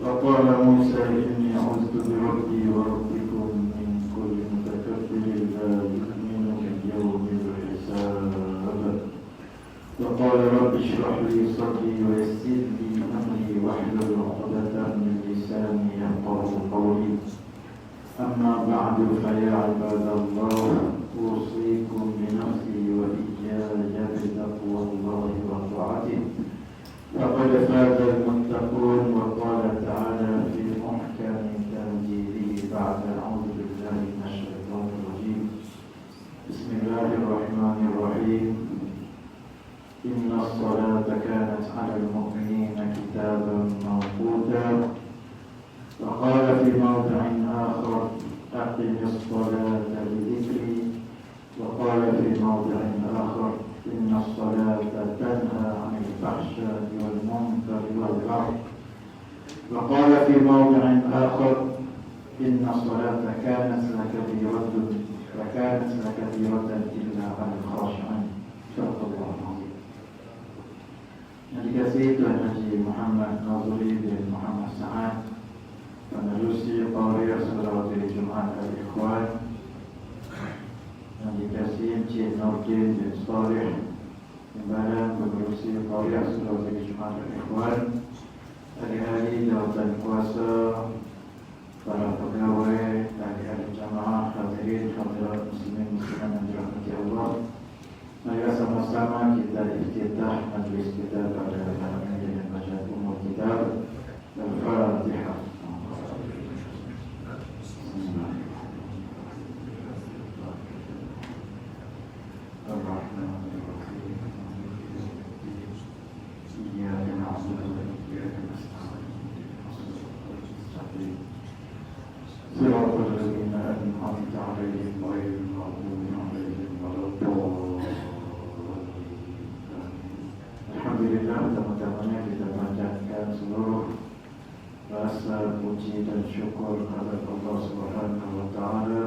وقال موسى إني عذت بربي وربكم من كل متكبر لا يؤمن باليوم الحساب. وقال رب اشرح لي صدري ويسر لي أمري واحلل عقدة من لساني يفقهوا قولي. أما بعد فيا عباد الله أوصيكم بنفسي وإياي بتقوى الله وطاعته فقد فاز المتقون. وقال تعالى في محكم تنزيله بعد أعوذ بالله من الشيطان الرجيم بسم الله الرحمن الرحيم إن الصلاة كانت على المؤمنين كتابا موقوتا. وقال في موضع آخر أقم الصلاة لذكري. وقال في موضع آخر إن الصلاة تنهى عن الفحشاء والمنكر والبغي. وقال في موضع آخر إن الصلاة كانت لكبيرة إلا على الخاشعين. صدق الله العظيم. Yang dikasihi Tuan Haji Muhammad Nazuri bin Muhammad Sa'ad, penerusi Qauriyah Salawatul Jumat Al-Ikhwan. Yang dikasihi Encik Nordin bin Salih, Timbalan penerusi Qauriyah Salawatul Jumat Al-Ikhwan. Hari-hari jawatan kuasa, para pegawai, hari-hari jamaah, hadirin hadirat muslimin muslimat yang dirahmati Allah. Mari sama-sama kita iftitah majlis kita pada malam ini dengan baca umur kitab Al-Fatihah. Alhamdulillah, pertama-tamanya kita panjatkan seluruh rasa puji dan syukur kepada Allah Subhanahu wa taala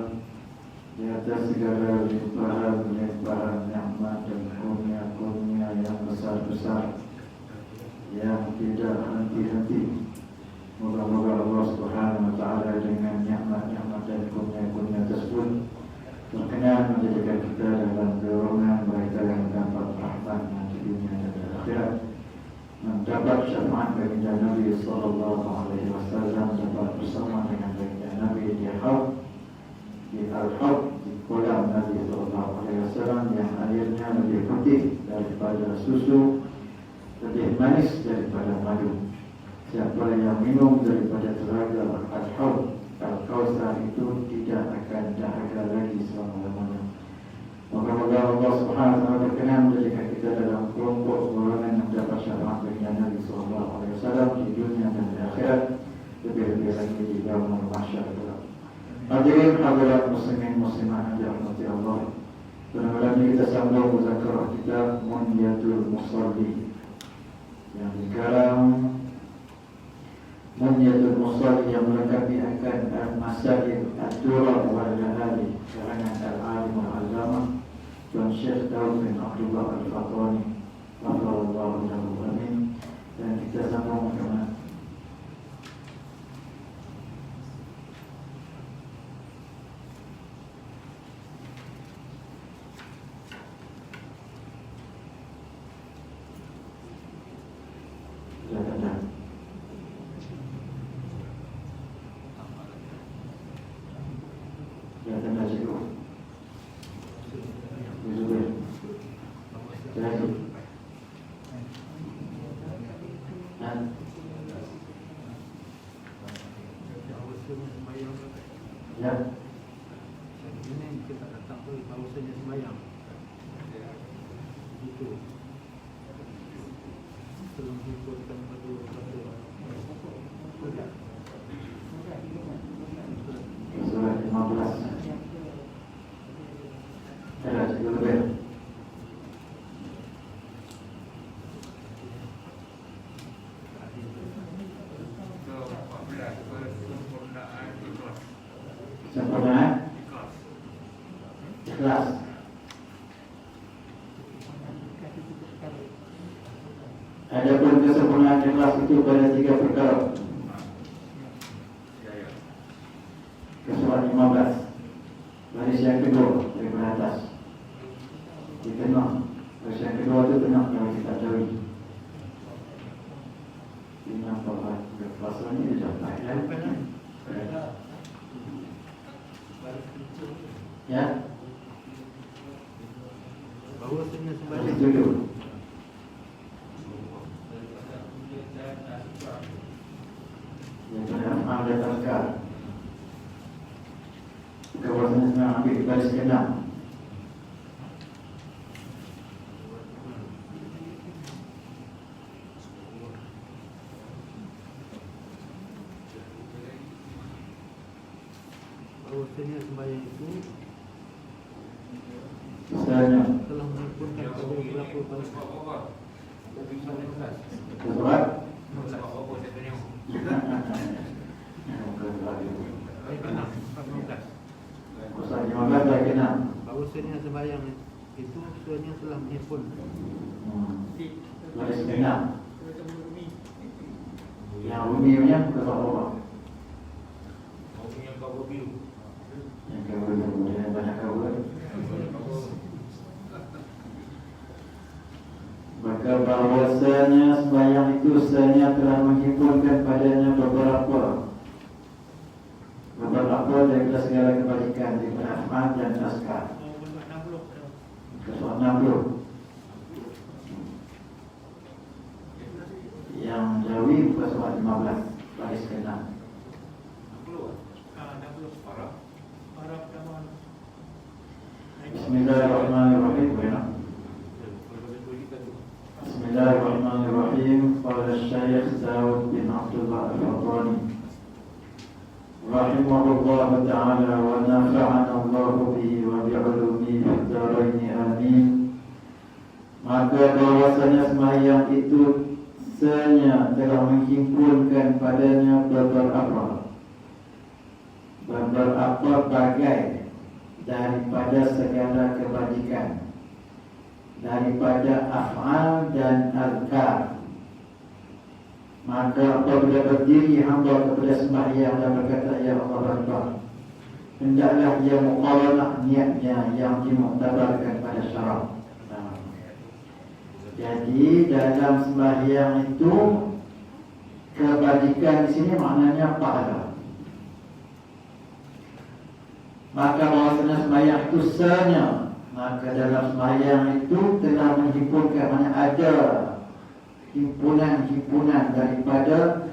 di atas segala limpahan nikmat dan kurnia-kurnia yang besar-besar yang tidak henti-henti. Moga-moga Allah Subhanahu wa taala dengan nikmat-nikmat dan kurnia-kurnia tersebut berkenan menjadikan kita dalam golongan mereka yang mendapat rahmat di dunia dan akhirat, mendapat syafaat baginda Nabi sallallahu alaihi wasallam, dapat bersama dengan baginda Nabi di Al-Haud, di kolam Nabi sallallahu alaihi wasallam yang airnya lebih putih daripada susu, lebih manis daripada madu. Siapa yang minum daripada telaga Al-Haud, Al-Kausar itu tidak akan dahaga lagi selama-lamanya. Moga-moga Allah Subhanahu wa taala berkenan menjadikan kita dalam kelompok golongan yang dapat syafaat baginda Nabi sallallahu alaihi wasallam di dunia dan di akhirat, lebih-lebih lagi di yaumul mahsyar. Hadirin hadirat muslimin muslimat yang dirahmati Allah. Pada malam ini kita sambung muzakarah kitab Munyatul Musalli yang dikarang Munyatul Musalli yang melengkapi akan Al-Masail Ad-Durar wal-Lahali karangan Al-Alim Al-Allamah Tuan Syekh Daud bin Abdullah Al-Fatwani Rahimahullah Lahu Amin. Dan kita sambung dengan sempurnaan ikhlas. Adapun kesempurnaan ikhlas itu pada 3 perkara. ke surat 15, baris yang kedua daripada atas. Di tengah, baris yang kedua itu tengah kalau kita cari. Ini apa pasal ini dia capai ya. Bahawasanya sembahyang Setuju. Yang benar ada tazkar. Bahawasanya senang ambil baris ke-6. bahawasanya sembahyang itu Misalnya telah menghimpunkan pada berlaku surat Ustaz 15 lagi 6. bahawasanya sembahyang itu sebenarnya telah menghimpun Baris ke-6. Yang bumi punya ke bawah. Yang kabur yang banyak kabur. Maka bahwasanya sembahyang itu sebenarnya telah menghimpunkan padanya beberapa daripada segala kebaikan di rahmat dan azkar. Surah 60. Yang Jawi buka surah 15 baris ke-6. Bismillahirrahmanirrahim. Bismillahirrahmanirrahim. Qala Syekh Daud bin Abdullah Al-Fatani rahimahullah ta'ala wa nafa'ana Allah bihi wa bi'ulumihi fid dharain amin. Maka bahwasanya sembahyang itu sebenarnya telah menghimpunkan padanya beberapa bagai daripada segala kebajikan, daripada af'al dan azkar. Maka apabila berdiri hamba kepada sembahyang dan berkata ya Allah Akbar, hendaklah ia muqaranah niatnya yang dimuktabarkan pada syarak. Jadi dalam sembahyang itu kebajikan di sini maknanya pahala. Maka bahwasanya sembahyang itu sebenarnya, maka dalam sembahyang itu telah menghimpunkan, maknanya ada himpunan daripada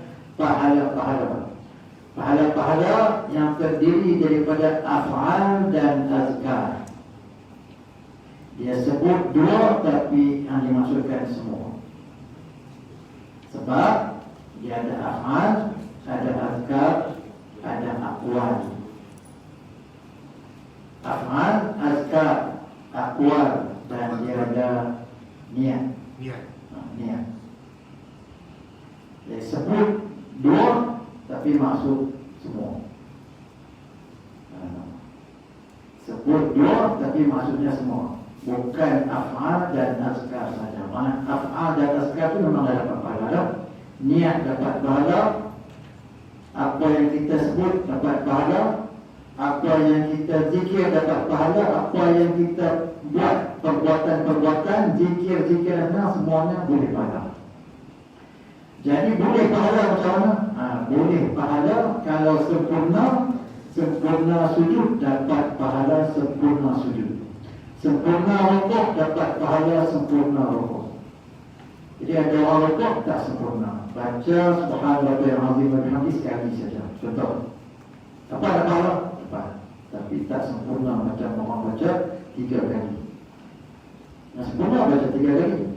pahala-pahala yang terdiri daripada af'al dan azkar. Dia sebut dua tapi yang dimaksudkan semua. Sebab dia ada af'al, ada azkar, ada aqwal. Af'al, azkar, aqwal, dan dia ada niat. Niat. Dia sebut dua tapi maksud semua. Sebut dua tapi maksudnya semua. Bukan af'al dan azkar saja. Maksudnya af'al dan azkar itu memang dapat pahala. Niat dapat pahala. Apa yang kita sebut dapat pahala. Apa yang kita zikir dapat pahala. Apa yang kita buat perbuatan-perbuatan, zikir-zikir semuanya boleh pahala. Jadi boleh pahala macam mana? Boleh pahala kalau sempurna sujud dapat pahala sempurna sujud. Sempurna rukuk dapat pahala sempurna rukuk. Jadi ada orang rukuk tak sempurna, baca subhanallahil azim wa bihamdihi sekali saja. Contoh. Apa ada pahala? Dapat. Tapi tak sempurna macam orang baca 3 kali. Sempurna baca 3 kali.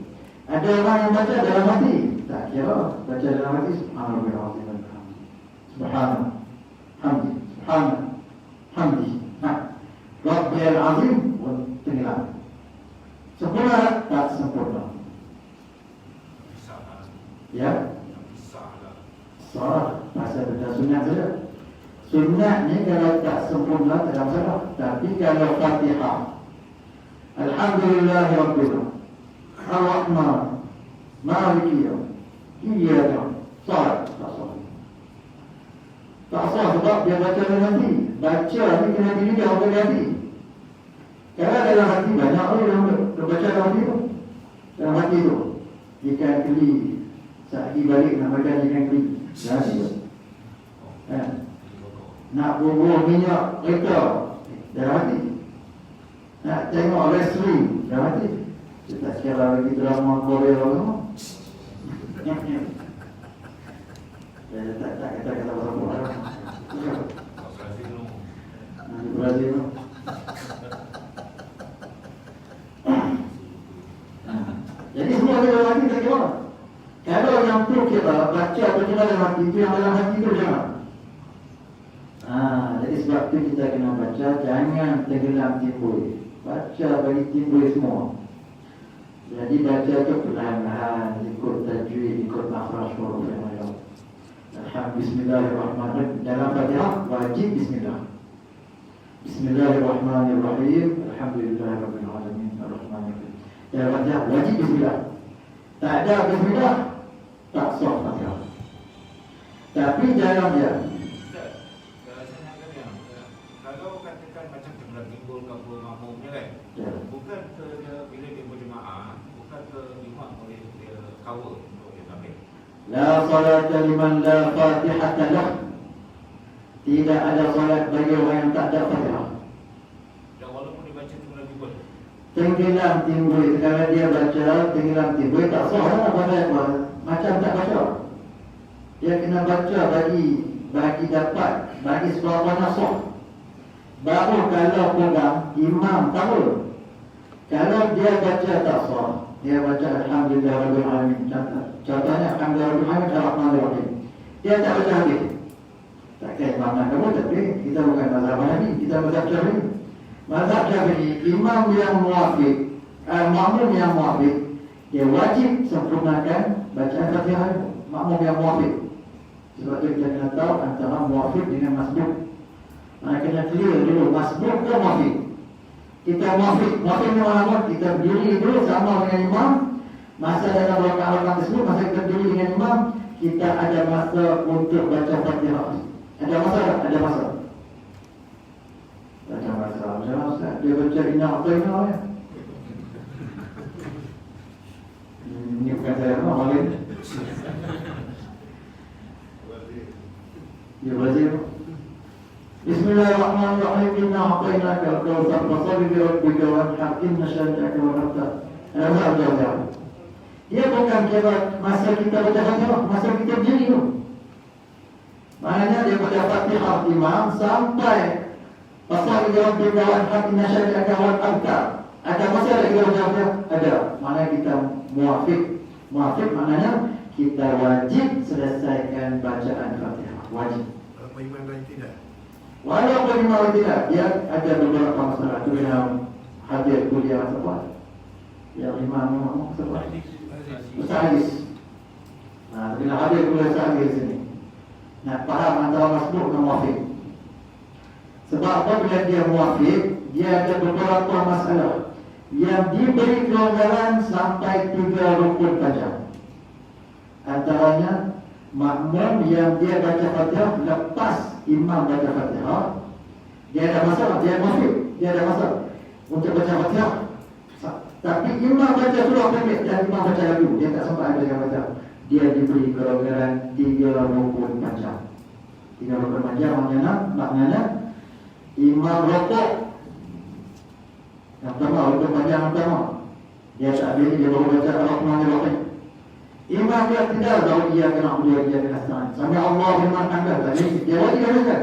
Ada orang yang baca dalam hati, tak kira baca dalam hati subhanallahil azim wa bihamdihi. Subhanallah. Hamdi. Rabbil azim tenggelam. Sempurna tak sempurna? Ya? Salah. Pasal benda sunnah saja. Sunnah ni kalau tak sempurna tak salah. Tapi kalau Fatihah, Alhamdulillah Rabbil Ar-Rahman Maliki Iyyaka, salah. Tak salah sebab dia baca dalam hati. baca ni kena diri dia orang hati. Kalau dalam hati banyak orang yang baca dalam hati tu. Dalam hati tu ikan keli sehari balik nak makan ikan keli. Hati tu. Nak bubuh minyak kereta dalam hati. Nak tengok wrestling dalam hati. Saya tak kira lagi drama Korea apa. Saya tak kata apa-apa. Nanti Brazil tu. Jadi semua dalam hati tak kira. Kalau yang tu kita baca atau kita dalam hati itu, yang dalam hati itu jangan. Jadi sebab tu kita kena baca, jangan tenggelam timbul. Baca bagi timbul semua. Jadi baca tu perlahan-lahan, ikut tajwid, ikut makhraj huruf yang ada. Bismillahirrahmanirrahim. Dalam Fatihah wajib bismillah. Bismillahirrahmanirrahim. Alhamdulillahirabbil alamin. Arrahmanirrahim. Dalam Fatihah wajib bismillah. Tak ada bismillah, tak sah Fatihah. Tapi dalam dia kalau katakan macam tenggelam timbul ke apa makmumnya kan, bukan ke dia bila dia berjemaah, bukan ke imam boleh dia cover untuk dia sampai. La salata liman la fatihata lah. Tidak ada salat bagi orang yang tak ada Fatihah. Dan walaupun dia baca tenggelam timbul, Tenggelam timbul, kalau dia baca tenggelam timbul tak sah lah Fatihah. Macam tak baca. Dia kena baca bagi dapat, bagi sebab nasah. Baru kalau pegang imam tahu. Kalau dia baca tak sah, dia baca Alhamdulillahirabbil alamin. Contohnya Alhamdulillahirabbil alamin Ar-Rahmanir-Rahim. Dia tak baca habis. Tak kait makna kamu, tapi kita bukan mazhab Hanafi, kita mazhab Syafi'i. Mazhab Syafi'i, imam yang muwafiq, makmum yang muwafiq, dia wajib sempurnakan bacaan Fatihah. Makmum yang muwafiq. Sebab itu kita kena tahu antara muwafiq dengan masbuk. Kena clear dulu, masbuk ke muwafiq. Kita muwafiq ni mana? Kita berdiri dulu sama dengan imam. Masa dalam rakaat tersebut, masa kita berdiri dengan imam, kita ada masa untuk baca Fatihah. Ada masa tak? Ada masa. Baca masa. Macam mana? Dia baca inna a'tayna ya. Ini bukan saya, Malik. Ya wajib. Bismillahirrahmanirrahim. Inna a'tainaka al-kautsar fasholli li rabbika wanhar inna syani'aka huwal abtar. Dia bukan kira masa kita baca Fatihah, masa kita berdiri tu. Maknanya dia baca Fatihah imam sampai fasholli li rabbika wanhar inna syani'aka huwal abtar. Ada masa lagi kita baca Fatihah? Ada. Maknanya kita muwafiq. Muwafiq maknanya kita wajib selesaikan bacaan Fatihah. Wajib. Walaupun imam lain tidak. Walaupun imam lain tidak, dia ada beberapa masalah tu yang hadir kuliah sebab yang imam sebab Ustaz Hadis. Bila hadir kuliah Ustaz Hadis sini, nak faham antara masbuk dan muwafiq. Sebab apabila dia muwafiq, dia ada beberapa masalah yang diberi kelonggaran sampai 3 rukun saja. Antaranya makmum yang dia baca Fatihah lepas imam baca Fatihah, dia ada masalah, dia muwafiq, dia ada masalah untuk baca Fatihah. Tapi imam baca surah pendek dan imam baca lagu, dia tak sempat ada yang baca. Dia diberi kelonggaran 3 rukun panjang. 3 rukun panjang maknanya imam rukuk yang pertama, rukun panjang yang pertama, dia tak habis dia baru baca Ar-Rahmanir-Rahim. Imam dia tidak tahu dia kena berdua, dia kena setengah sampai Allah memang tanggal tadi, dia wajib habiskan.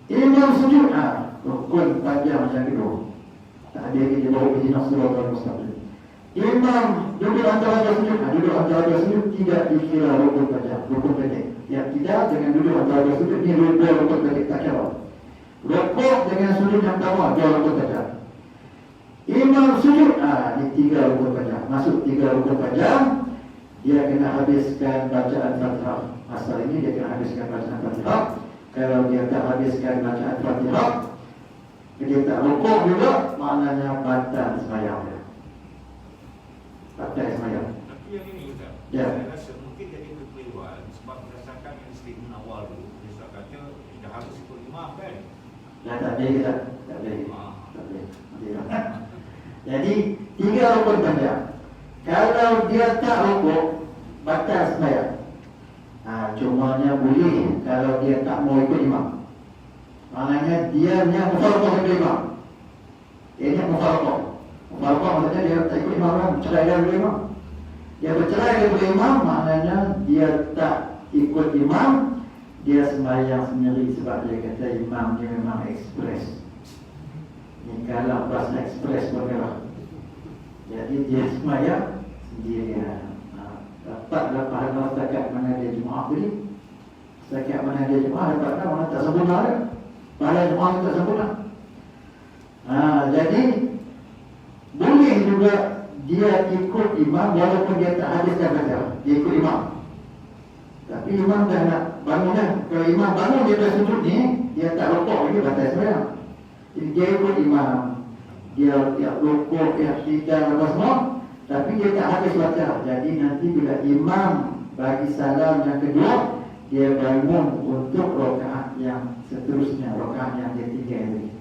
Imam sujud, rukun panjang yang kedua, tak ada lagi dia baru pergi Nasrullah al-Mustaqim. Imam duduk antara dua sujud, duduk antara dua sujud tidak dikira rukun panjang, rukun pendek. Yang tidak dengan duduk antara dua sujud, ni rukun pendek, tak kira. Rukuk dengan sujud yang pertama, 2 rukun panjang. Imam sujud, ini 3 rukun panjang. Masuk 3 rukun panjang, dia kena habiskan bacaan Fatihah. Asal ini dia kena habiskan bacaan Fatihah. Kalau dia tak habiskan bacaan Fatihah, dia tak rukuk juga, maknanya batal sembahyang dia. Batal sembahyang. tapi yang ini Ustaz, Ya. saya rasa mungkin jadi kekeliruan sebab berdasarkan yang statement awal dulu, disebabkan kata dah harus ikut imam kan? Tak boleh tak? Tak boleh. Ah. Tak boleh. Jadi 3 rukun banyak. Kalau dia tak rukuk, batal sembahyang. Cumanya boleh kalau dia tak mau ikut imam. Maknanya dia mufaraqah dengan imam. Dia mufaraqah. Mufaraqah maksudnya dia tak ikut imam, bercerai dari imam. Dia bercerai dari imam, maknanya dia tak ikut imam, dia sembahyang sendiri sebab dia kata imam dia memang ekspres. Ni kalau bahasa ekspres bergerak. Jadi dia sembahyang sendirian. Dapatlah pahala setakat mana dia Jumaat tadi. Setakat mana dia Jumaat dapatlah, mana tak sempurna dia. Pahala Jumaat tak sempurna. Jadi boleh juga dia ikut imam walaupun dia tak habiskan baca. Dia ikut imam. Tapi imam dah nak bangun dah. Kalau imam bangun dia dah sujud ni, dia tak rukuk lagi, batal sembahyang. Jadi dia ikut imam. Dia rukuk, dia tidak apa semua. Tapi dia tak habis baca. Jadi nanti bila imam bagi salam yang kedua, dia bangun untuk rakaat yang seterusnya, rakaat yang dia tinggal tadi.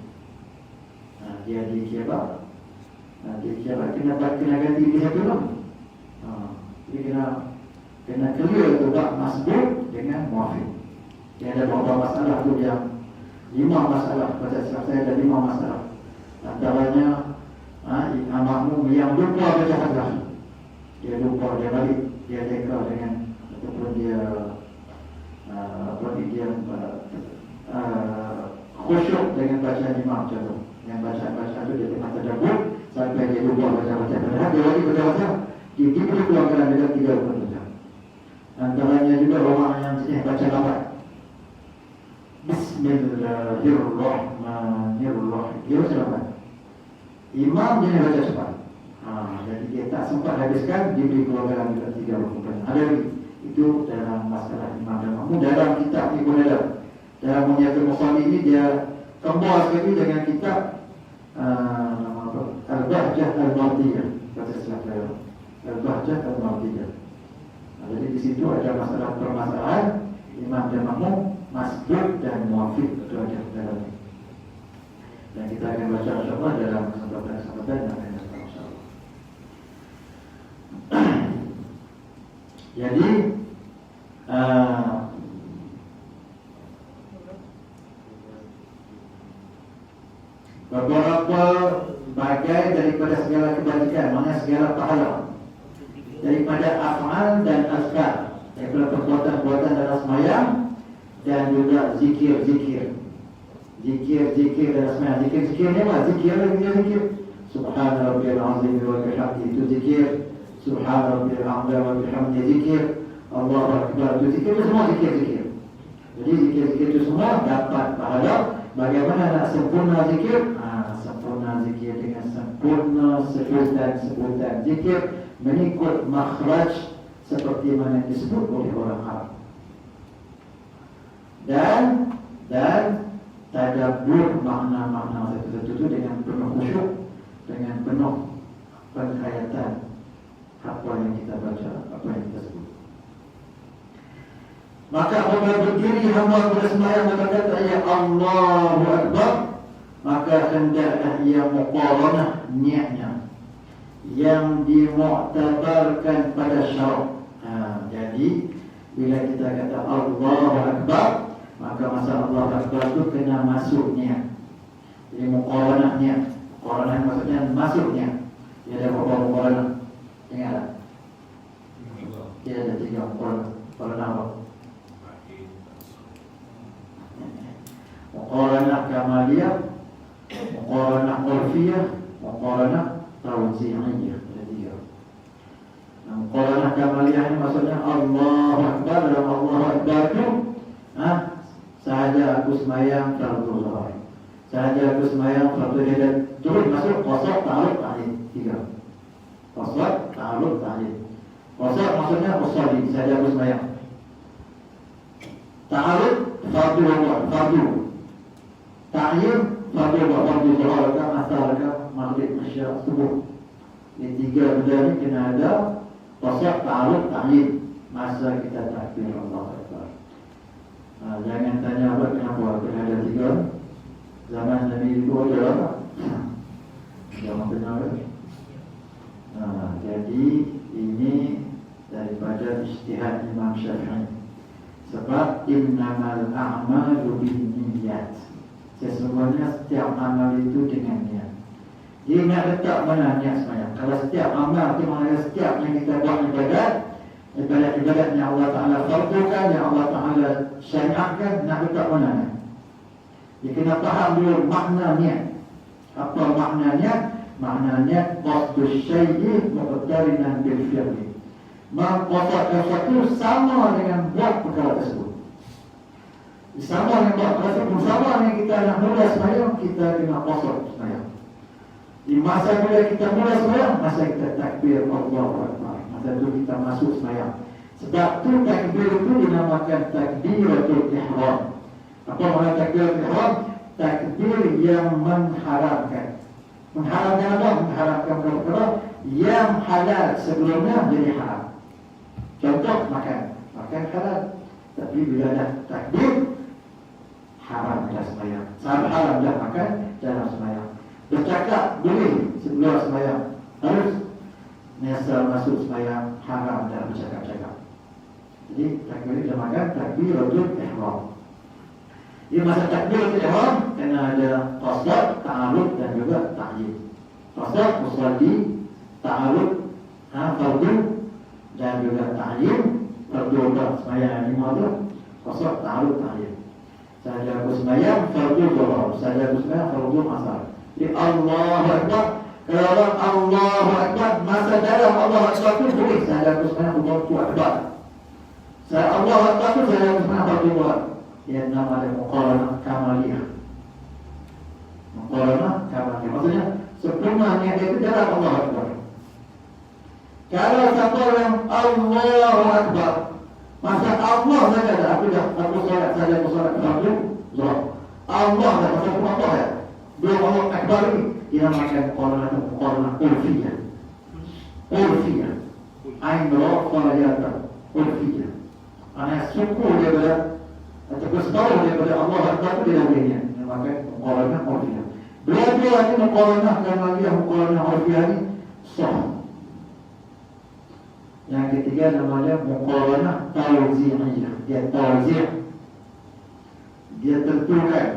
Dia dikira. Dia kira kena ganti dia satu lah. Jadi kena clear tu bab masbuk dengan muafiq. Dia ada beberapa masalah tu yang 5 masalah. Baca silap saya ada 5 masalah. Antaranya imam makmum yang lupa baca hadis. Dia lupa, dia balik, dia teka dengan ataupun dia khusyuk dengan bacaan imam contoh. Yang baca tu dia tengah tadabbur sampai dia lupa baca-baca. Padahal dia lagi baca-baca. Dia boleh keluarkan dengan 3 rukun baca. Antaranya juga orang yang jenis baca lambat. Bismillahirrahmanirrahim. Dia baca lambat. Imam jenis baca cepat. Jadi dia tak sempat habiskan, dia boleh keluarkan dengan 3 rukun baca. Ada lagi. Itu dalam masalah imam dan makmum. Dalam kitab ni pun ada. Dalam Munyatul Musalli ini dia kembali sekali dengan kitab Al-Bahjah Al-Mardiyah. Baca silap saya. Al-Bahjah Al-Mardiyah. Jadi di situ ada masalah permasalahan imam dan makmum, masbuk dan muafiq, itu ada dalam ini. Dan kita akan baca insya-Allah dalam kesempatan yang akan datang insya-Allah. Jadi beberapa bagai daripada segala kebajikan, maknanya segala pahala, daripada af'al dan azkar, daripada perbuatan-perbuatan dalam sembahyang dan juga zikir-zikir dalam sembahyang. Zikir ni apa? Zikir Subhana rabbiyal azim wa bihamdihi, itu zikir. Subhana rabbiyal a'la wa bihamdihi, zikir. Allahu akbar, itu zikir. Itu semua zikir. Jadi zikir-zikir itu semua dapat pahala. Bagaimana nak sempurna zikir? Sempurna zikir dengan sempurna sebutan zikir mengikut makhraj seperti mana disebut oleh orang Arab. Dan tadabbur makna-makna satu-satu itu dengan penuh khusyuk, dengan penuh penghayatan apa yang kita baca, apa yang kita sebut. Maka apabila berdiri hamba bersembahyang berkata ya Allahu Akbar, maka hendaklah ia muqaranah niatnya yang dimuktabarkan pada syarak. Jadi bila kita kata Allahu Akbar, maka masa Allahu Akbar itu kena masuk niat. Jadi muqaranah niat. Muqaranah maksudnya masuk niat. Dia ada beberapa muqaranah. Ingat tak? Dia ada 3 muqaranah. Muqaranah apa? Muqaranah kamaliyah, muqaranah urfiyah, muqaranah tawzi'iyah. Ada 3. Muqaranah kamaliyah ini maksudnya Allahu Akbar. Dalam Allahu Akbar itu sahaja aku sembahyang fardu zuhur, sahaja aku sembahyang fardu zuhur, dan terus masuk qasad ta'alluq ta'lil. 3 qasad ta'alluq ta'lil. Qasad maksudnya usolli, sahaja aku sembahyang. Ta'alluq fardu zuhur, fardu. Ta'lil fardu zuhur, asar ke maghrib, isya, subuh. Ini 3 benda ni kena ada qasad ta'alluq ta'lil masa kita takbir Allahu Akbar. Jangan tanya apa kenapa kena ada 3. Zaman Nabi itu ada apa? Jangan benar. Jadi ini daripada ijtihad Imam Syafi'i. Sebab innamal a'malu binniyat. Sesungguhnya setiap amal itu dengan niat. Dia nak letak mana niat semayang. Kalau setiap amal itu maknanya setiap yang kita buat ibadat yang Allah Ta'ala fardukan, yang Allah Ta'ala syariatkan, nak letak mana niat. Dia kena faham dulu makna niat. Apa makna niat? Makna niat qasdus syai'i muqtarinan bil fi'li. Mengqasad sesuatu sama dengan buat perkara tersebut. Sama dengan buat perkara tersebut, sama dengan kita nak mula sembahyang, kita kena qasad sembahyang. Di masa bila kita mula sembahyang, masa kita takbir Allahu Akbar. Masa itu kita masuk sembahyang. Sebab tu takbir itu dinamakan takbiratul ihram. Apa makna takbiratul ihram? Takbir yang mengharamkan. Mengharamkan apa? Mengharamkan perkara yang halal sebelumnya jadi haram. Contoh makan halal. Tapi bila dah takbir, haram dah sembahyang. Saat haram dah makan, jangan sembahyang. Bercakap boleh sebelum sembahyang. Harus nyasar masuk sembahyang, haram dah bercakap-cakap. Jadi takbir dinamakan takbiratul ihram. Di masa takbiratul ihram kena ada qasd, ta'arud dan juga ta'yin. Qasd musalli, ta'arud, fardu dan juga ta'yin. Fardu sembahyang 5 tu, qasd, ta'arud, ta'yin. Saja aku sembahyang fardu zuhur, saja aku sembahyang fardu asar. Jadi Allahu Akbar. Kalau Allahu Akbar, masa dalam Allahu Akbar tu boleh saja aku sembahyang Allahu Akbar. Saya Allahu Akbar tu saja aku sembahyang fardu zuhur. Yang namanya muqaranah kamaliyah. Muqaranah kamaliyah. Maksudnya sempurna niat itu dalam Allahu Akbar. Kalau satu yang Allahu Akbar, masa Allah saja dah, aku solat fardu zuhur. Allah dah masa Allah ya. Belum Allah Akbar ini dinamakan muqaranah urfiyah. Urfiyah. Ain ra falayata urfiyah. Ana suku dia ber ataupun separuh daripada Allah Akbar itu dia lainnya. Dinamakan muqaranah urfiyah. Bila-bila ini muqaranah kamaliyah, muqaranah urfiyah ini sah. Yang ketiga namanya muqaranah tawzi'iyah. Dia tawzi'. Dia tentukan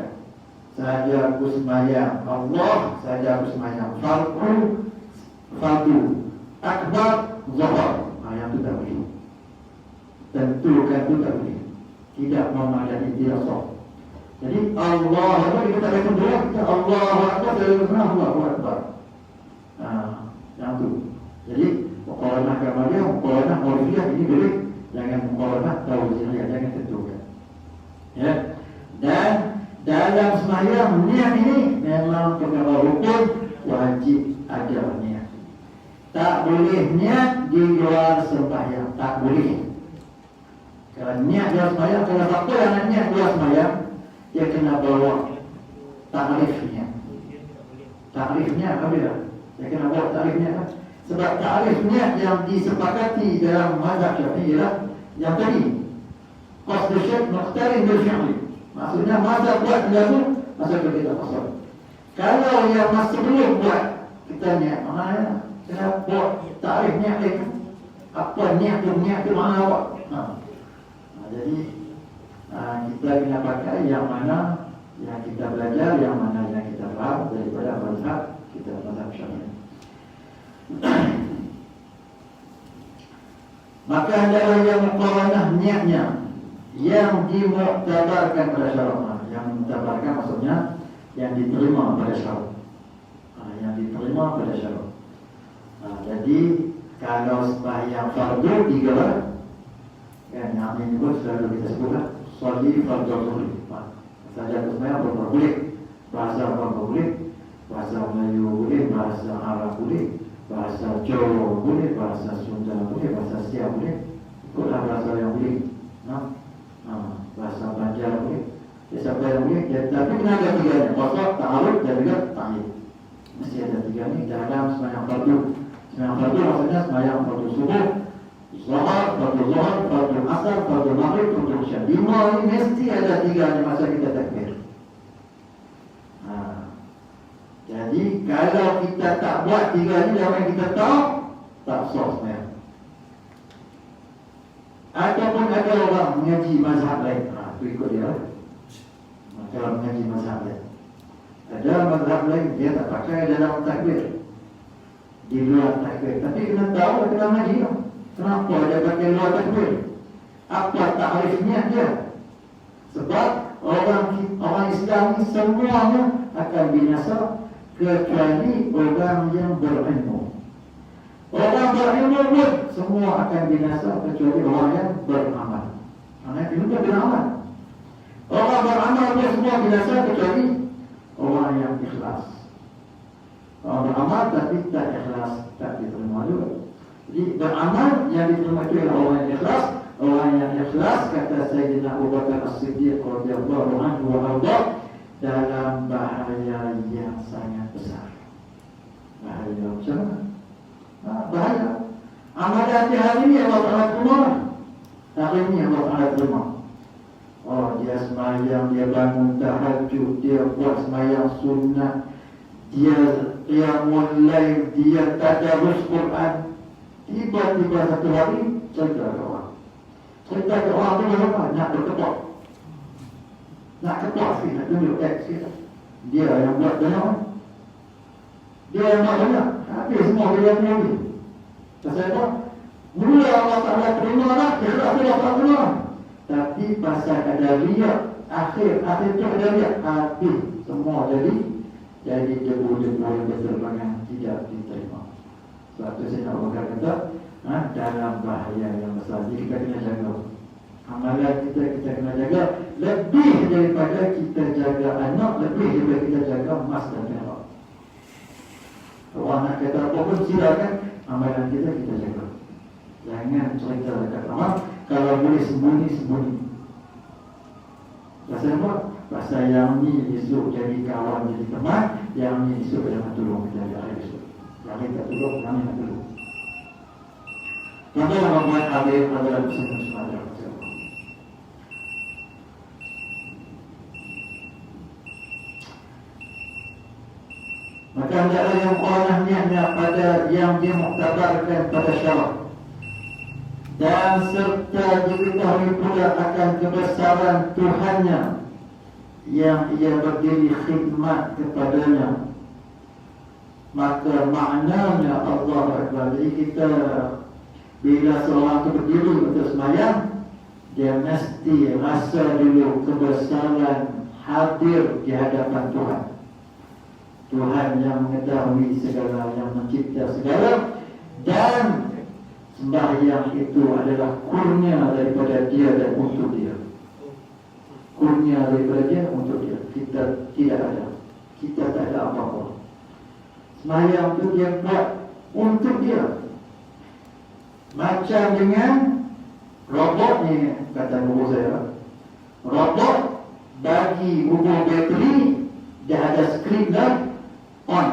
saja aku sembahyang Allah, saja aku sembahyang fardu akbar zuhur. Yang itu tak boleh. Tentukan itu tak boleh. Tidak memadai dia sah. Jadi Allah apa kita tak akan berdoa, kita Allah Akbar dari Allahu Akbar. Yang itu. Jadi muqaranah kamaliyah, muqaranah urfiyah ini boleh. Jangan muqaranah tawzi'iyah, jangan tentukan. Ya. Dan dalam sembahyang niat ini memang perkara rukun, wajib ada niat. Tak boleh niat di luar sembahyang, tak boleh. Kalau niat dalam sembahyang, kalau siapa yang nak niat dalam sembahyang, dia kena bawa takrifnya. Takrifnya apa dia? Dia kena bawa takrifnya kan? Sebab takrifnya yang disepakati dalam mazhab Syafi'i ialah yang tadi. Qasd syai' muqtarin bil fi'li. Maksudnya masa buat benda tu, masa kita qasd. Kalau yang masih belum buat, kita niat mana? Kena buat takrif niat itu. Apa niat tu mana apa? Jadi kita kena pakai yang mana yang kita belajar, yang mana yang kita faham daripada mazhab kita, mazhab Syafi'i. Maka adalah yang muqaranah niatnya yang dimuktabarkan pada syarat. Yang dimuktabarkan maksudnya yang diterima pada syarat. Yang diterima pada syarat. Jadi kalau sembahyang fardu 3 kan, yang ini pun selalu kita sebutlah sholli fardu zuhur. Saja sembahyang fardu boleh, bahasa fardu boleh, bahasa Melayu boleh, bahasa Arab boleh, bahasa Jawa boleh, bahasa Sunda boleh, bahasa Siam boleh. Ikutlah bahasa yang boleh. Bahasa Banjar boleh, siapa yang boleh. Tapi kena ada 3-nya, qasd, ta'arud dan juga ta'yin. Mesti ada 3 ni dalam sembahyang fardu. Sembahyang fardu maksudnya sembahyang fardu subuh, zuhur, fardu zuhur, fardu asar, fardu maghrib, fardu isya. 5 semua ini mesti ada 3 masa kita takbir. Jadi kalau kita tak buat 3 ni, apa yang kita tahu tak sah sebenarnya. Ataupun ada orang mengaji mazhab lain, itu ikut dia. Kalau mengaji mazhab lain, ada mazhab lain dia tak pakai dalam takbir, di luar takbir. Tapi kena tahu kena ngaji lah. Kenapa dia pakai luar takbir? Apa takrifnya dia? Sebab orang Islam ni semuanya akan binasa kecuali orang yang berilmu. Orang berilmu pun semua akan binasa kecuali orang yang beramal. Anak itu beramal. Orang beramal pun semua binasa kecuali orang yang ikhlas. Orang beramal tapi tak ikhlas, tak diterima juga. Jadi beramal yang diterima itu adalah orang yang ikhlas. Orang yang ikhlas, kata Sayyidina Abu Bakar As-Siddiq radhiyallahu anhu wa arda, dalam bahaya yang sangat besar. Bahaya macam mana? Bahaya. Amalan dia hari ini Allah Ta'ala terima. Hari ini Allah Ta'ala terima. Oh, dia semayang, dia bangun tahajud, dia buat semayang sunnah, dia qiyamul lail, dia tadarus Quran. Tiba-tiba satu hari cerita ke orang. Cerita ke orang tu apa? Nak berketok. Nak ketok sikit, nak tunjuk sikit. Dia yang buat banyak. Dia yang buat banyak. Habis semua dia yang punya. Pasal apa? Mula Allah Ta'ala terima lah, ikhlas Allah Ta'ala terima. Tapi pasal ada riak, akhir tu ada riak, habis semua jadi debu-debu yang berterbangan tidak diterima. Sebab tu saya nak bakal kata, dalam bahaya yang besar. Jadi kita kena jaga amalan kita kena jaga lebih daripada kita jaga anak, lebih daripada kita jaga emas dan perak. Orang nak kata apa pun silakan, amalan kita jaga. Jangan cerita dekat orang. Kalau boleh sembunyi. Pasal apa? Pasal yang ni esok jadi kawan, jadi teman. Yang ni esok jangan tolong kita hari esok. Yang ni tak tolong, yang ni nak tolong. Tuan-tuan yang membuat hadir adalah muslim-muslim adalah macam. Maka adalah yang qanahnya pada yang dimuktabarkan pada syarak. Dan serta diketahui pula akan kebesaran Tuhannya yang ia berdiri khidmat kepadanya. Maka maknanya Allah Akbar. Jadi kita bila seorang itu berdiri untuk sembahyang, dia mesti rasa dulu kebesaran hadir di hadapan Tuhan. Tuhan yang mengetahui segala, yang mencipta segala, dan sembahyang itu adalah kurnia daripada dia dan untuk dia. Kurnia daripada dia untuk dia. Kita tidak ada. Kita tak ada apa-apa. Sembahyang itu dia buat untuk dia. Macam dengan robot ni, kata guru saya, robot bagi ubur bateri, dia ada skrin dah on,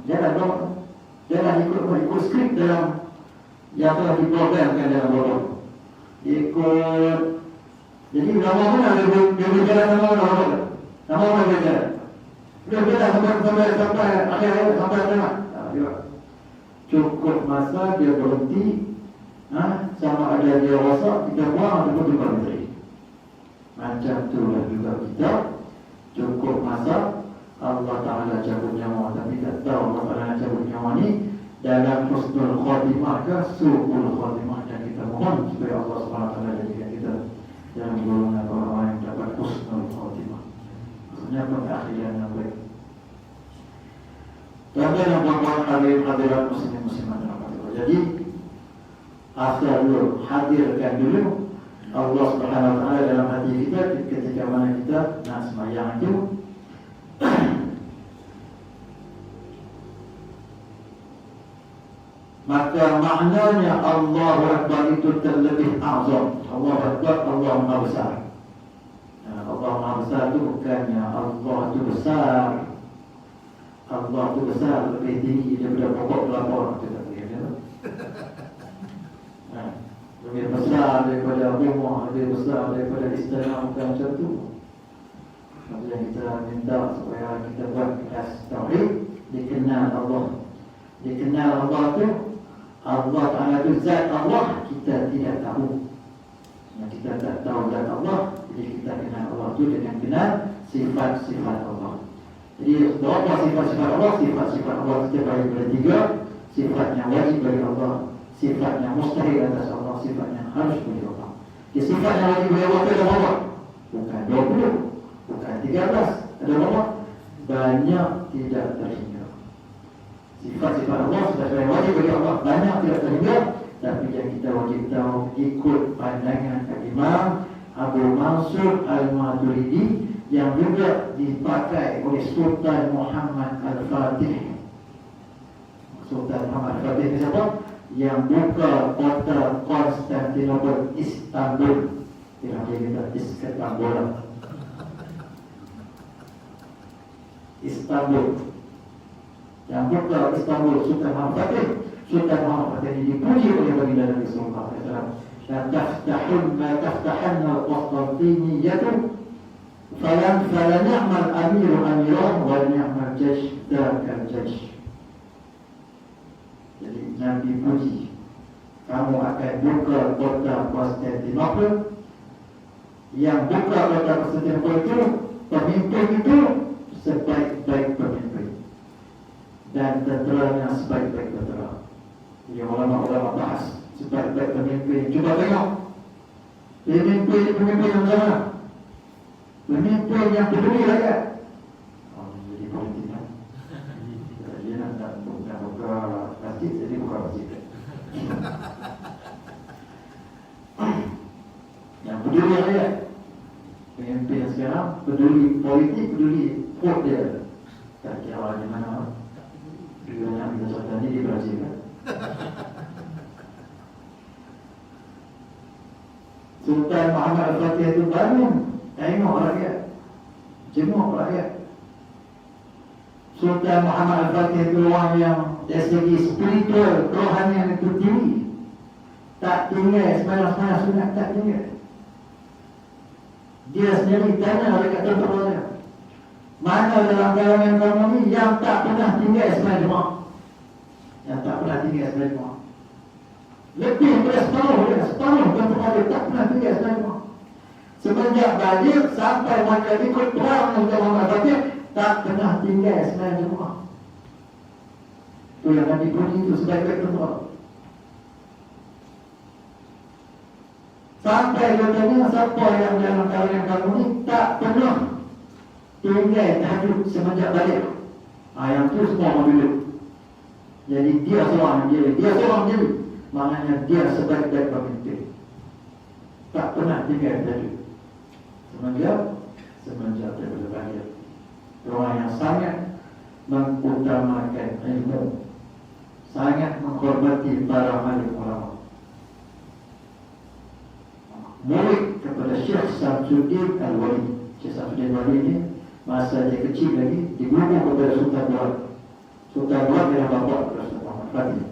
dia dah robot, dia dah ikut skrip dalam yang telah diprogramkan dalam robot. Ikut, jadi nama pun ada dia berjalan nama robot, nama orang berjalan. Dia berjalan sampai akhir sampai tengah. Cukup masa dia berhenti, sama ada dia rosak, kita buang ataupun tukar bateri. Macam itulah juga kita. Cukup masa Allah Ta'ala cabut nyawa, tapi tak tahu Allah Ta'ala cabut nyawa ni dalam husnul khatimah ke su'ul khatimah. Dan kita mohon supaya Allah SWT jadikan kita dalam golongan orang-orang yang dapat husnul khatimah, maksudnya pengakhiran yang baik. Tuan-tuan yang berbuat hadirat muslim-muslimat dalam hati. Jadi asal dulu, hadirkan dulu Allah Subhanahu Wa Taala dalam hati kita ketika mana kita nak sembahyang itu. Maka maknanya Allahu Akbar itu terlebih azam. Allahu Akbar, Allah Maha Besar. Allah Maha Besar itu bukannya Allah itu besar. Allah itu besar, lebih tinggi daripada pokok kelapa. Kita tak lihat, lebih besar daripada rumah, lebih besar daripada istana, bukan macam tu. Maksudnya kita minta supaya kita buat kelas tauhid, dikenal Allah. Dikenal Allah tu, Allah Ta'ala tu zat Allah, kita tidak tahu. Kita tak tahu zat Allah, jadi kita kenal Allah tu dengan kenal sifat-sifat Allah. Jadi berapa sifat-sifat Allah? Sifat-sifat Allah kita bagi pada tiga. Sifat yang wajib bagi Allah, sifat yang mustahil atas Allah, sifat yang harus bagi Allah. Jadi sifat yang wajib bagi Allah itu ada berapa? Bukan 20, bukan 13. Ada berapa? Banyak, tidak terhingga. Sifat-sifat Allah sebagai wajib bagi Allah banyak, tidak terhingga. Tapi yang kita wajib tahu, ikut pandangan Imam Abu Mansur Al-Maturidi yang juga dipakai oleh Sultan Muhammad Al-Fatih. Sultan Muhammad Al-Fatih ni siapa? Yang buka kota Konstantinopel, Istanbul. Dia kata Istanbul. Istanbul. Yang buka Istanbul, Sultan Muhammad Al-Fatih. Sultan Muhammad Al-Fatih ini dipuji oleh baginda Nabi sallallahu alaihi wasallam. تفتحن القسطنطينية فلنعم الأمير أميرا ونعم الجيش ذاك الجيش. Jadi Nabi puji, kamu akan buka kota Konstantinopel. Yang buka kota Konstantinopel itu, pemimpin itu sebaik-baik pemimpin dan tenteranya sebaik-baik tentera. Jadi ulama-ulama bahas sebaik-baik pemimpin. Cuba tengok pemimpin yang mana? Pemimpin yang peduli rakyat. Jadi politik kan? Dia nak buka masjid, jadi buka masjid. Yang peduli rakyat. Pemimpin yang sekarang peduli politik, peduli vote dia. Tak kira di mana. Dia nak kita contoh ni di Brazil kan? Sultan Muhammad Al-Fatih itu bangun, tengok rakyat, jenguk rakyat. Sultan Muhammad Al-Fatih itu orang yang dari segi spiritual, rohanian itu tinggi. Tak tinggal, sembahyang sunat tak tinggal. Dia sendiri tanya oleh kata tentera, mana dalam kalangan kamu ni yang tak pernah tinggal sembahyang jemaah? Yang tak pernah tinggal sembahyang jemaah. Lebih daripada separuh tentera tak pernah tinggal sembahyang jemaah. Semenjak balik sampai mereka ikut perang Sultan Muhammad Al-Fatih, tak pernah tinggal sembahyang jemaah. Itu yang Nabi puji itu sebagai tentera. Sampai katanya siapa yang dalam kalangan kamu ni tak pernah tinggal tahajud semenjak balik. Yang tu semua orang duduk. Jadi dia seorang diri. Maknanya dia sebaik-baik pemimpin. Tak pernah tinggal tahajud semenjak daripada balik. Orang yang sangat mengutamakan ilmu, sangat menghormati para alim ulama. Murid kepada Syekh Samsuddin Al-Wali. Syekh Samsuddin Al-Wali ni masa dia kecil lagi diguru kepada Sultan Buat. Sultan Buat adalah bapa kepada Sultan Muhammad Fatih.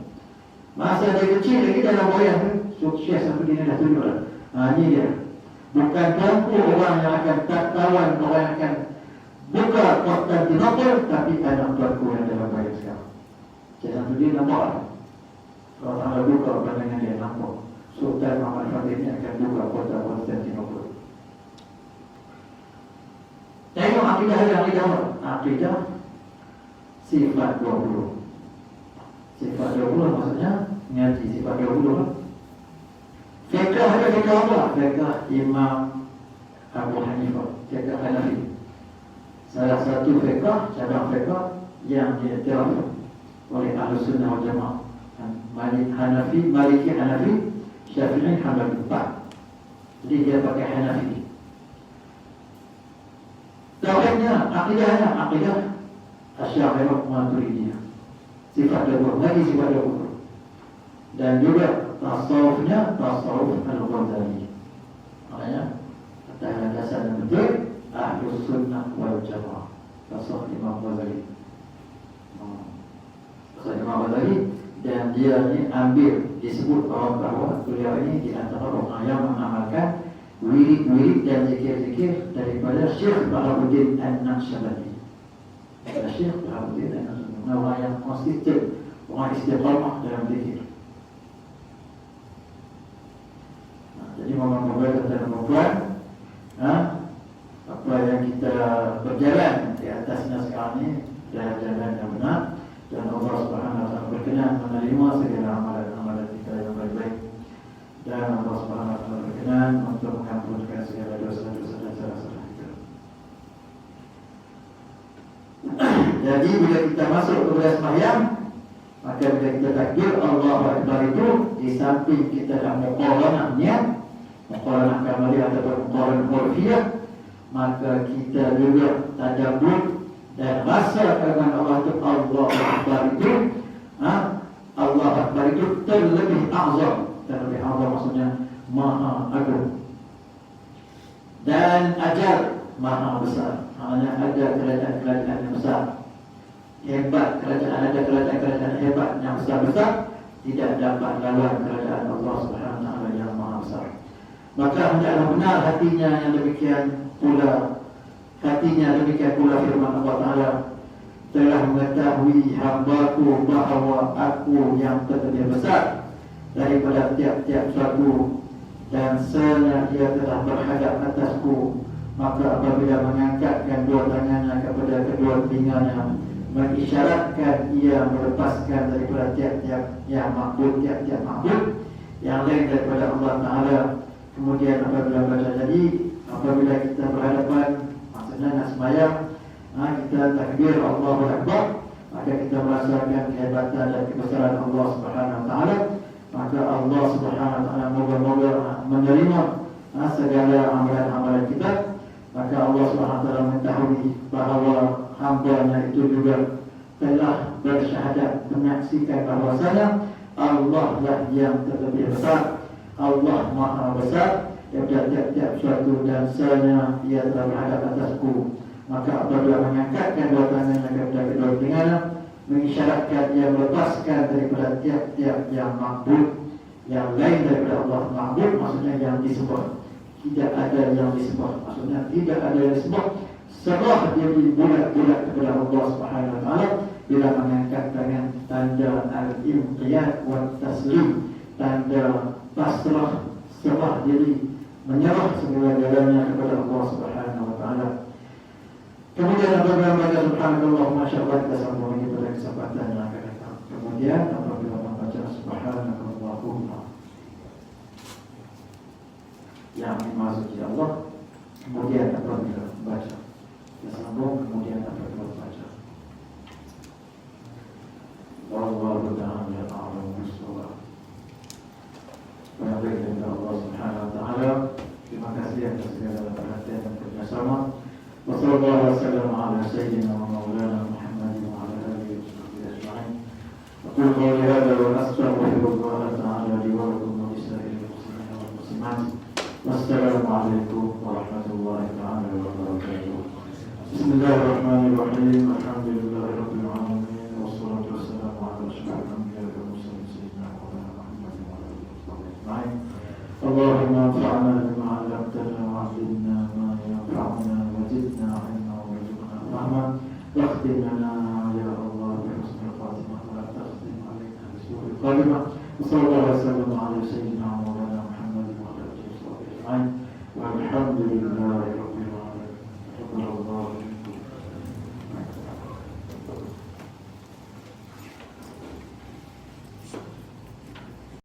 Masa dia kecil lagi dalam wayang tu, Syekh Samsuddin dah tunjuk lah. Ini dia. Bukan mampu orang yang akan tawan, orang yang akan buka Konstantinopel, tapi anak tuanku yang dalam wayang sekarang. Syekh Samsuddin nampak lah. Kalau tak buka pandangan dia nampak. Sultan Muhammad Fatih ini akan buka kota Konstantinopel. Tengok akidah sifat 20. Sifat 20 maksudnya ngaji sifat 20 lah. Fiqh ada fiqh apa? Fiqh Imam Abu Hanifah, fiqh Hanafi. Salah satu fiqh, cabang fiqh yang diiktiraf oleh Ahlus Sunnah wal Jamaah. Maliki Hanafi, Syafi'i, Hambali 4. Jadi dia pakai Hanafi. Tauhidnya, akidah Asy'ariyah Maturidiyah. Sifat 20, lagi sifat 20. Dan juga tasawufnya, tasawuf Al-Ghazali. Maknanya atas landasan yang betul, Ahlus Sunnah wal Jamaah. Tasawuf Imam Ghazali. Tasawuf Imam Ghazali dan Dan dia ni ambil, disebut bahawa beliau ini di antara orang yang mengamalkan wirid-wirid dan zikir-zikir daripada Syekh Baharuddin An-Naqsyabandi. Syekh Baharuddin An-Naqsyabandi, orang yang konsisten, orang istiqamah dalam zikir. Jadi moga-moga tuan-tuan, apa yang kita berjalan di atasnya sekarang ini adalah jalan yang benar, dan Allah Subhanahu Wa Taala berkenan menerima segala amalan-amalan kita yang baik-baik, dan Allah Subhanahu Wa Taala berkenan untuk mengampunkan segala dosa-dosa dan salah-salah kita. Jadi bila kita masuk kepada sembahyang, maka bila kita takbir Allahu Akbar itu, di samping kita dah muqaranah niat, muqaranah kamali ataupun muqaranah urfiyah, maka kita juga tadabbur dan rasa dengan Allah itu. Allah Akbar itu, Allah Akbar itu terlebih azam. Terlebih azam maksudnya maha agung, dan ajal maha besar. Hanya ada kerajaan-kerajaan yang besar, hebat kerajaan, ada kerajaan-kerajaan hebat yang besar-besar, tidak dapat lawan kerajaan Allah Subhanahu Wa Taala yang maha besar. Maka hendaklah benar hatinya yang demikian pula. Hatinya demikian pula firman Allah Ta'ala, telah mengetahui hamba-Ku bahawa Aku yang terlebih besar daripada tiap-tiap suatu, dan senang ia telah berhadap atasku. Maka apabila mengangkatkan dua tangannya kepada kedua telinganya, mengisyaratkan ia melepaskan daripada tiap-tiap yang makhluk, tiap-tiap makhluk yang lain daripada Allah Ta'ala. Kemudian apabila baca, jadi apabila kita berhadapan, maksudnya nak sembahyang, kita takbir Allahu Akbar, maka kita merasakan kehebatan dan kebesaran Allah Subhanahu Wa Taala. Maka Allah Subhanahu Wa Taala moga-moga menerima segala amalan-amalan kita. Maka Allah Subhanahu Wa Taala mengetahui bahawa hamba-Nya itu juga telah bersyahadat, menyaksikan bahawasanya Allah lah yang terlebih besar, Allah maha besar daripada tiap-tiap suatu, dan senang ia telah berhadap atasku. Maka apabila mengangkatkan dua tangannya kepada kedua telinganya, mengisyaratkan ia melepaskan daripada tiap-tiap yang makhluk yang lain daripada Allah. Makhluk maksudnya yang disembah, tidak ada yang disembah, maksudnya tidak ada yang disembah, serah diri bulat-bulat kepada Allah Subhanahu Wa Taala bila mengangkat tangan, tanda al-inqiyad wa taslim, tanda pasrah, serah diri, menyerah segala-galanya kepada Allah Subhanahu Wa Taala. Kemudian apabila membaca subhanallah, masyaallah, kita sambung lagi pada kesempatan yang akan datang. Kemudian apabila membaca subhanallahumma, yang dimasuki Allah, kemudian apabila membaca, kita sambung, kemudian apabila membaca wallahu ta'ala a'lam bis-shawab. Baik dari Allah Subhanahu Wa Taala. Terima kasih atas segala perhatian dan kerjasama. Wassallallahu wasallam ala sayyidina wa maulana Muhammad wa ala alihi wa sahbihi ajma'in. Aqulu qawli hadha wa astaghfirullah ta'ala li wa lakum wa lisa'iril muslimin wal muslimat. Wassalamu alaikum warahmatullahi ta'ala wabarakatuh. Bismillahirrahmanirrahim. Alhamdulillahirabbil alamin. Wassalatu wassalamu ala asyrafil anbiya'i wal mursalin sayyidina Muhammad wa ala alihi wa sahbihi ajma'in. Allahumma anfa'na bima 'allamtana wa 'allimna ma yanfa'una wa zidna 'ilman warzuqna fahma. Wakhtim lana ya Allah bi husnil khatimah wa la takhtim 'alaina bi su'il khatimah. Wassallallahu wasallam ala sayyidina Muhammad wa ala alihi wa sahbihi ajma'in.